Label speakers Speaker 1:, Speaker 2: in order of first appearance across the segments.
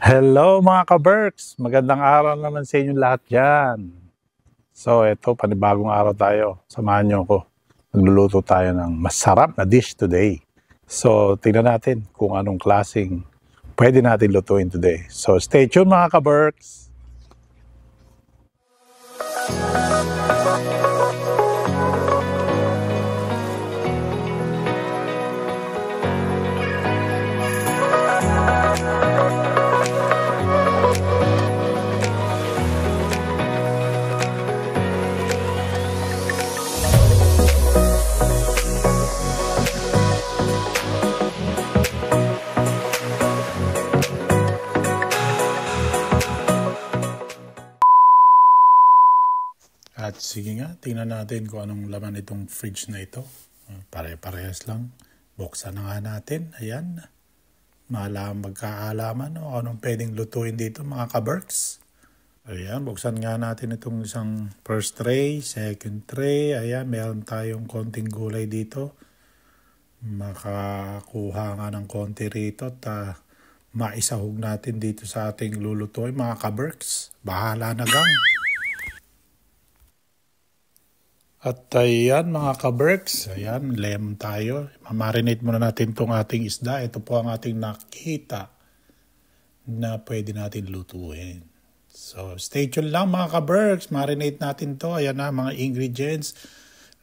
Speaker 1: Hello mga ka-Berks! Magandang araw naman sa inyo lahat dyan. So ito, panibagong araw tayo. Samahan niyo ako. Magluluto tayo ng masarap na dish today. So tingnan natin kung anong klaseng pwede natin lutuin today. So stay tuned mga ka-Berks! At sige nga, tingnan natin kung anong laman itong fridge na ito. Pare-parehas lang. Buksan na nga natin. Ayan. Magkaalaman o anong pwedeng lutuin dito mga ka-Berks. Ayan, buksan nga natin itong isang first tray, second tray. Ayan, meron tayong konting gulay dito. Makakuha nga ng konti rito at maisahog natin dito sa ating lulutuin mga ka-Berks. Bahala na gang. At ayan mga ka-Berks, ayan, lemon tayo. Mamarinate muna natin itong ating isda. Ito po ang ating nakita na pwede natin lutuin. So stay tuned lang mga ka-Berks, marinate natin to. Ayan na mga ingredients.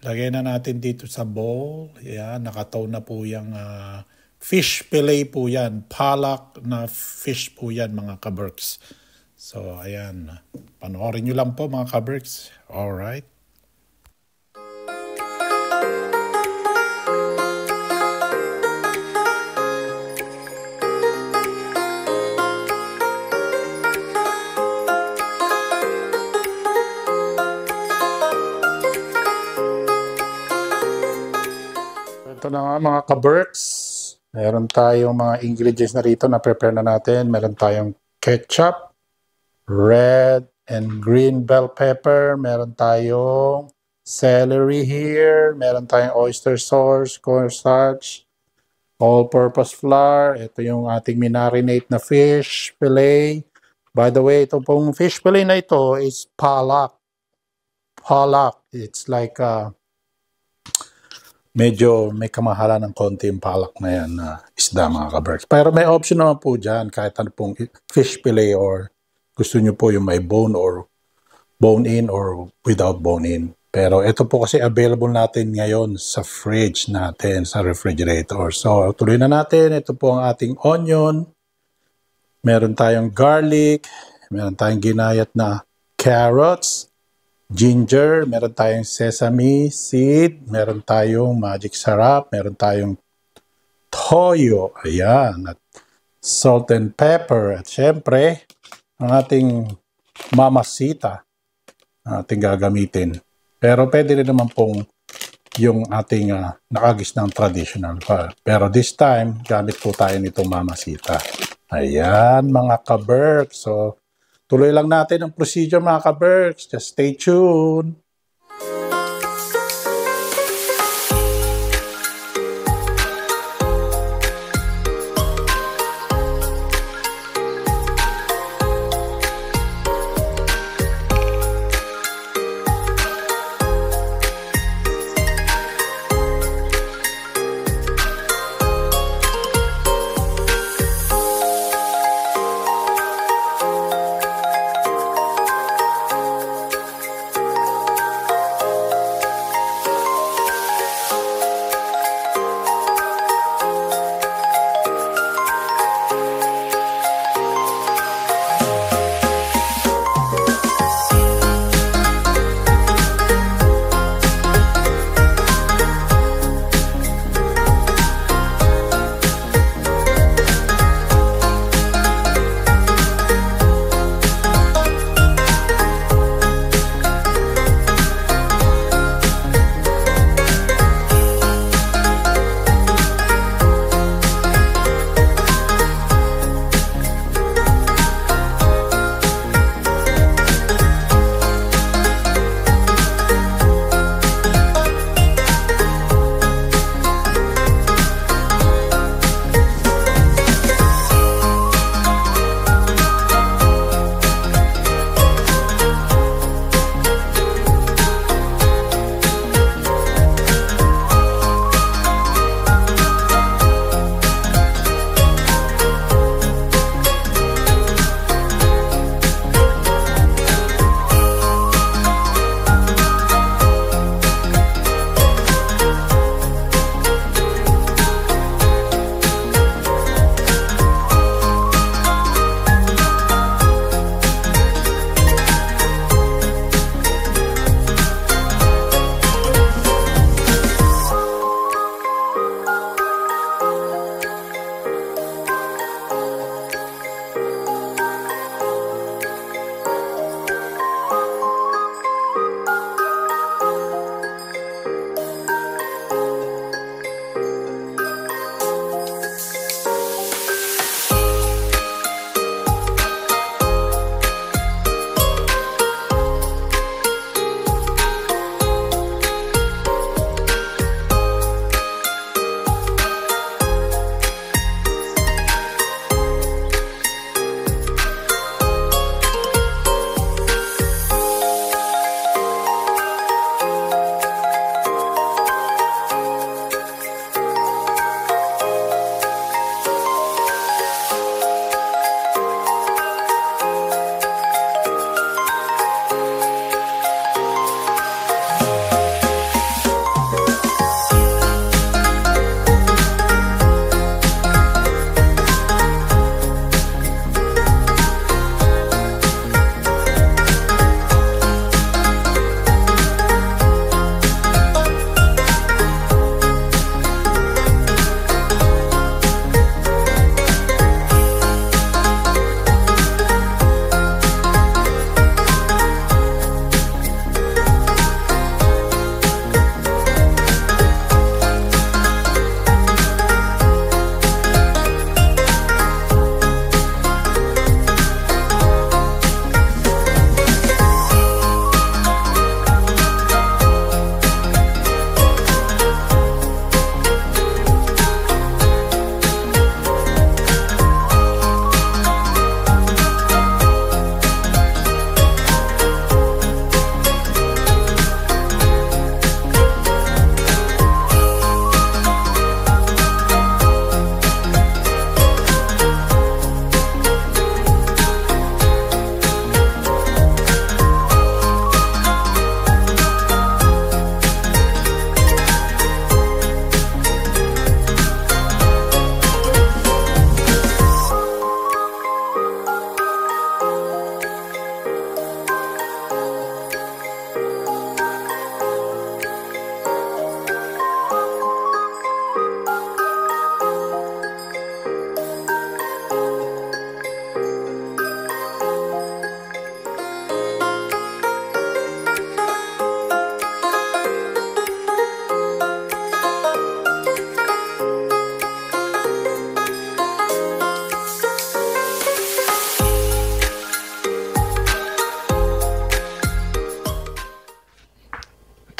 Speaker 1: Lagay na natin dito sa bowl. Ayan, nakataw na po yung fish fillet po yan. Palak na fish po yan mga ka-Berks. So ayan, panoorin nyo lang po mga ka-Berks. Alright. Ito na nga mga ka-Berks. Meron tayong mga ingredients na rito na prepare na natin. Meron tayong ketchup, red and green bell pepper. Meron tayong celery here. Meron tayong oyster sauce, cornstarch, all-purpose flour. Ito yung ating minarinate na fish fillet. By the way, ito pong fish fillet na ito is palak. Palak. It's like medyo may kamahalan ng konti yung palak na yan na isda mga ka-Berks. Pero may option naman po dyan kahit ano pong fish fillet or gusto nyo po yung may bone or bone in or without bone in. Pero ito po kasi available natin ngayon sa fridge natin, sa refrigerator. So tuloy na natin. Ito po ang ating onion. Meron tayong garlic. Meron tayong ginayat na carrots. Ginger, meron tayong sesame seed, meron tayong magic sarap, meron tayong toyo, ayan, at salt and pepper, at syempre, ang ating mamasita ating gagamitin. Pero pwede rin naman pong yung ating nakagisnang traditional. Pero this time, gamit po tayo nitong mamasita. Ayan, mga ka-Berks. So, tuloy lang natin ang procedure mga ka-Berks. Just stay tuned.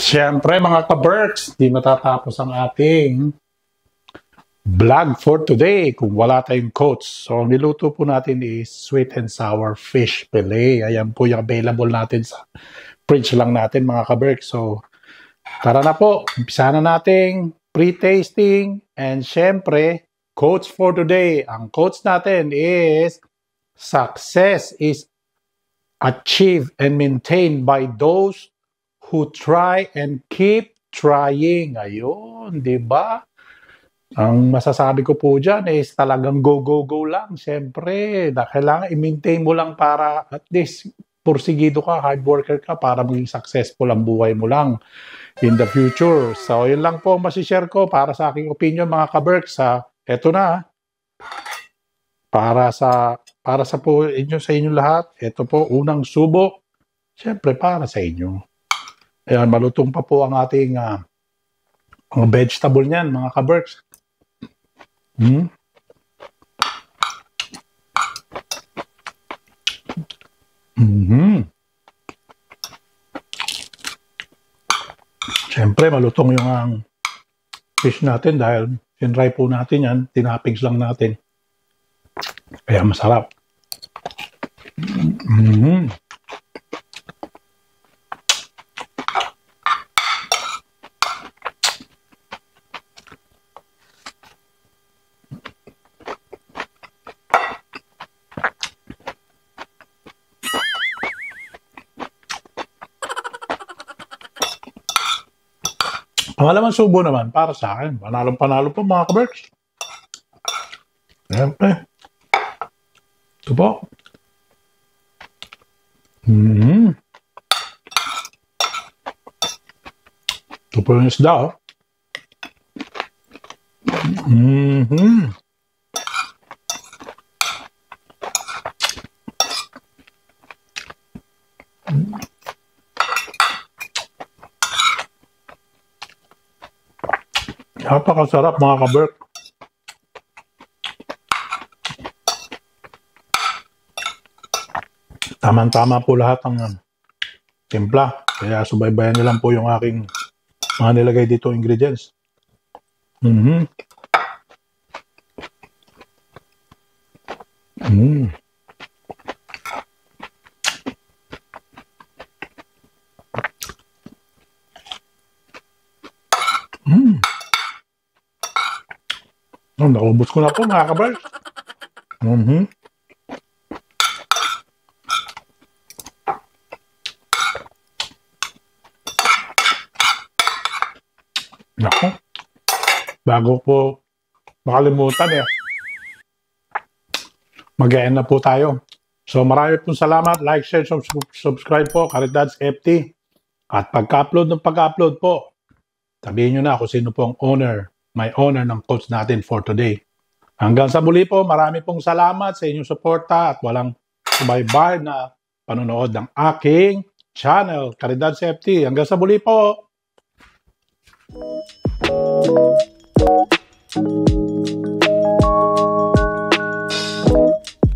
Speaker 1: Siyempre mga ka-Berks, di matatapos ang ating vlog for today kung wala tayong coach. So, ang niluto po natin is sweet and sour fish fillet. Ayan po yung available natin sa fridge lang natin mga ka-Berks. So, tara na po. Umpisa na nating pre-tasting. And siyempre, coach for today. Ang coach natin is success is achieved and maintained by those who try and keep trying. Ayun, di ba? Ang masasabi ko po dyan is talagang go, go, go lang. Siyempre, kailangan i-maintain mo lang para at least porsigido ka, hard worker ka para maging successful ang buhay mo lang in the future. So, yun lang po masishare ko para sa aking opinion mga ka-Berks. Eto na. Para sa po inyo sa inyo lahat. Ito po unang subo. Siyempre para sa inyo. Ayan, malutong pa po ang ating mga vegetable niyan, mga ka-Berks. Siyempre, malutong yung fish natin dahil sinry po natin yan, tinapigs lang natin. Kaya masarap. Pangalawang subo naman, para sa akin. Panalong-panalo po mga ka-Berks. Siyempre. Ito po. Ito po yung isda, oh. Napakasarap mga ka-Berk. Tama-tama po lahat ng timpla. Kaya subaybayan niyo lang po yung aking mga nilagay dito ingredients. Naubos ko na po mga ka-Berks. Naku, bago po makalimutan mag-e-end na po tayo. So marami pong salamat, like, share, subscribe po, Caridads FT. At pagka-upload po, sabihin nyo na kung sino po ang may owner ng coach natin for today. Hanggang sa muli po, marami pong salamat sa inyong suporta at walang subaybay na panonood ng aking channel, Caridads FT. Hanggang sa muli po!